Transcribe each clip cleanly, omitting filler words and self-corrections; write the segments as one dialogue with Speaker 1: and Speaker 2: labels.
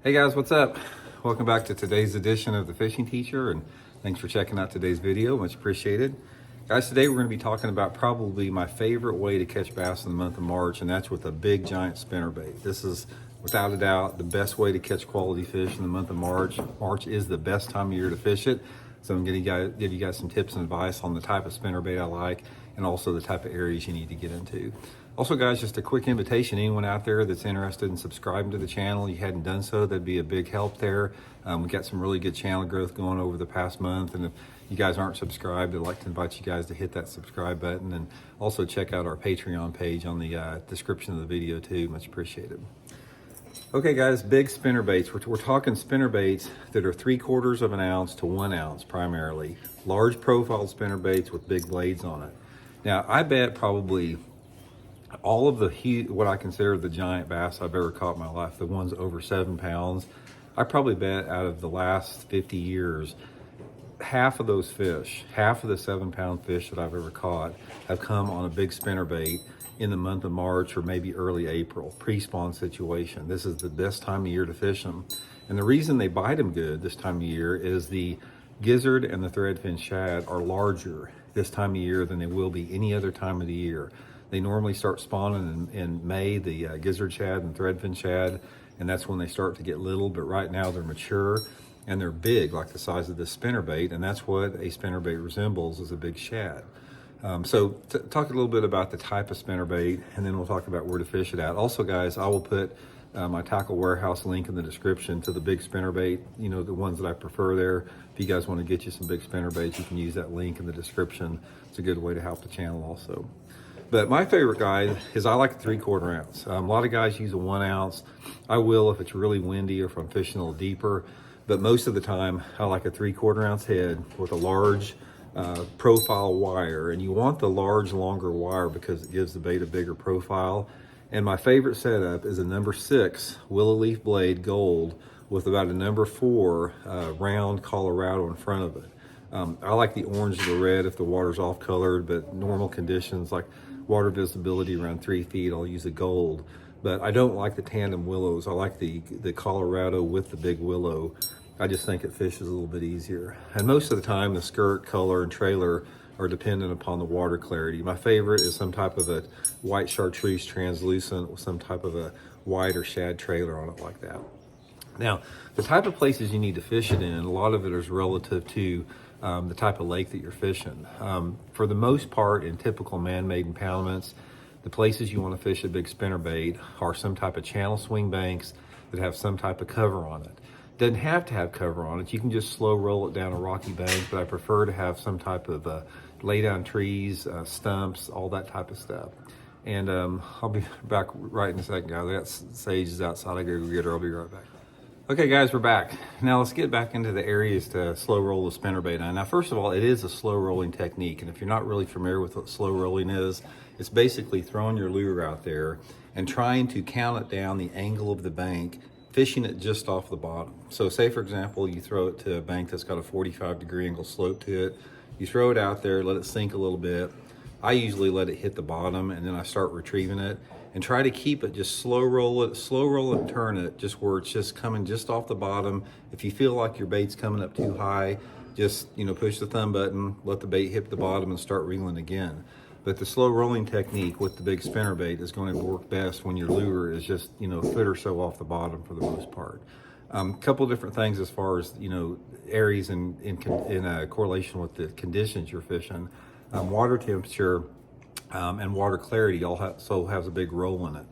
Speaker 1: Hey guys, what's up? Welcome back to today's edition of The Fishing Teacher, and thanks for checking out today's video. Much appreciated. Guys, today we're going to be talking about probably my favorite way to catch bass in the month of March, and that's with a big giant spinnerbait. This is without a doubt the best way to catch quality fish in the month of March. March is the best time of year to fish it, so I'm going to give you guys some tips and advice on the type of spinnerbait I like and also the type of areas you need to get into. Also guys, just a quick invitation, anyone out there that's interested in subscribing to the channel, you hadn't done so, that'd be a big help there. We got some really good channel growth going over the past month, and if you guys aren't subscribed, I'd like to invite you guys to hit that subscribe button and also check out our Patreon page on the description of the video too. Much appreciated. Okay guys, big spinnerbaits. We're talking spinnerbaits that are 3/4 of an ounce to 1 ounce primarily. Large profile spinnerbaits with big blades on it. Now I bet probably all of what I consider the giant bass I've ever caught in my life, the ones over 7 pounds, I probably bet out of the last 50 years, half of those fish, half of the 7-pound fish that I've ever caught have come on a big spinnerbait in the month of March or maybe early April, pre-spawn situation. This is the best time of year to fish them. And the reason they bite them good this time of year is the gizzard and the threadfin shad are larger this time of year than they will be any other time of the year. They normally start spawning in May, the gizzard shad and threadfin shad, and that's when they start to get little, but right now they're mature and they're big, like the size of this spinnerbait, and that's what a spinnerbait resembles, is a big shad. So talk a little bit about the type of spinnerbait, and then we'll talk about where to fish it at. Also guys, I will put my Tackle Warehouse link in the description to the big spinnerbait, you know, the ones that I prefer there. If you guys want to get you some big spinnerbaits, you can use that link in the description. It's a good way to help the channel also. But my favorite guide is I like a 3/4 ounce. A lot of guys use a 1 ounce. I will if it's really windy or if I'm fishing a little deeper. But most of the time, I like a 3/4 ounce head with a large profile wire. And you want the large, longer wire because it gives the bait a bigger profile. And my favorite setup is a number 6 willow leaf blade gold with about a number 4 round Colorado in front of it. I like the orange or the red if the water's off colored, but normal conditions like water visibility around 3 feet, I'll use a gold. But I don't like the tandem willows. I like the Colorado with the big willow. I just think it fishes a little bit easier. And most of the time the skirt, color, and trailer are dependent upon the water clarity. My favorite is some type of a white chartreuse translucent with some type of a white or shad trailer on it like that. Now, the type of places you need to fish it in, a lot of it is relative to the type of lake that you're fishing. For the most part, in typical man-made impoundments, the places you want to fish a big spinnerbait are some type of channel swing banks that have some type of cover on it. Doesn't have to have cover on it. You can just slow roll it down a rocky bank, but I prefer to have some type of lay down trees, stumps, all that type of stuff. And I'll be back right in a second, guys. That sage is outside. I gotta go get her. I'll be right back. Okay guys, we're back. Now let's get back into the areas to slow roll the spinnerbait on. Now first of all, it is a slow rolling technique, and if you're not really familiar with what slow rolling is, it's basically throwing your lure out there and trying to count it down the angle of the bank, fishing it just off the bottom. So say for example, you throw it to a bank that's got a 45-degree angle slope to it. You throw it out there, let it sink a little bit. I usually let it hit the bottom and then I start retrieving it and try to keep it, just slow roll it and turn it just where it's just coming just off the bottom. If you feel like your bait's coming up too high, just, you know, push the thumb button, let the bait hit the bottom and start reeling again. But the slow rolling technique with the big spinnerbait is going to work best when your lure is just, you know, a foot or so off the bottom for the most part. Couple different things as far as, you know, areas in correlation with the conditions you're fishing. Water temperature and water clarity also has a big role in it.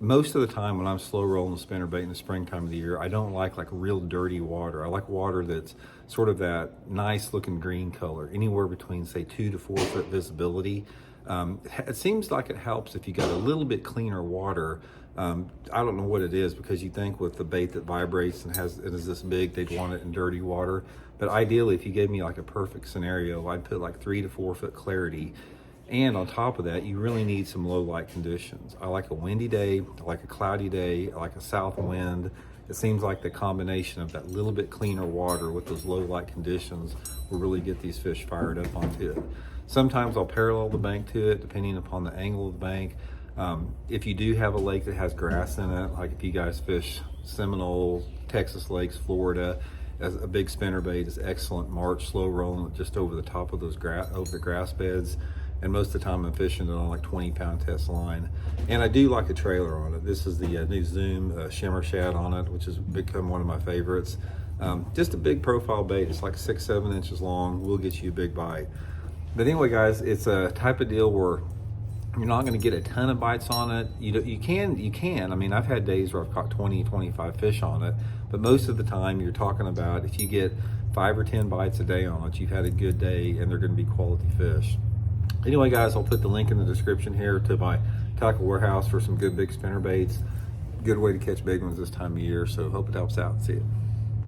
Speaker 1: Most of the time when I'm slow rolling the spinnerbait in the springtime of the year, I don't like real dirty water. I like water that's sort of that nice looking green color, anywhere between say 2 to 4 foot visibility. It seems like it helps if you got a little bit cleaner water. I don't know what it is, because you think with the bait that vibrates and is this big, they'd want it in dirty water. But ideally, if you gave me like a perfect scenario, I'd put like 3 to 4 foot clarity. And on top of that, you really need some low light conditions. I like a windy day, I like a cloudy day, I like a south wind. It seems like the combination of that little bit cleaner water with those low light conditions will really get these fish fired up onto it. Sometimes I'll parallel the bank to it, depending upon the angle of the bank. If you do have a lake that has grass in it, like if you guys fish Seminole, Texas lakes, Florida, as a big spinnerbait is excellent March, slow rolling just over the top of those over the grass beds. And most of the time I'm fishing it on like 20-pound test line. And I do like a trailer on it. This is the new Zoom shimmer shad on it, which has become one of my favorites. Just a big profile bait. It's like 6-7 inches long. Will get you a big bite. But anyway, guys, it's a type of deal where you're not going to get a ton of bites on it. You can. I mean, I've had days where I've caught 20, 25 fish on it, but most of the time you're talking about if you get 5 or 10 bites a day on it, you've had a good day and they're going to be quality fish. Anyway, guys, I'll put the link in the description here to my tackle warehouse for some good big spinner baits. Good way to catch big ones this time of year, so hope it helps out. See you.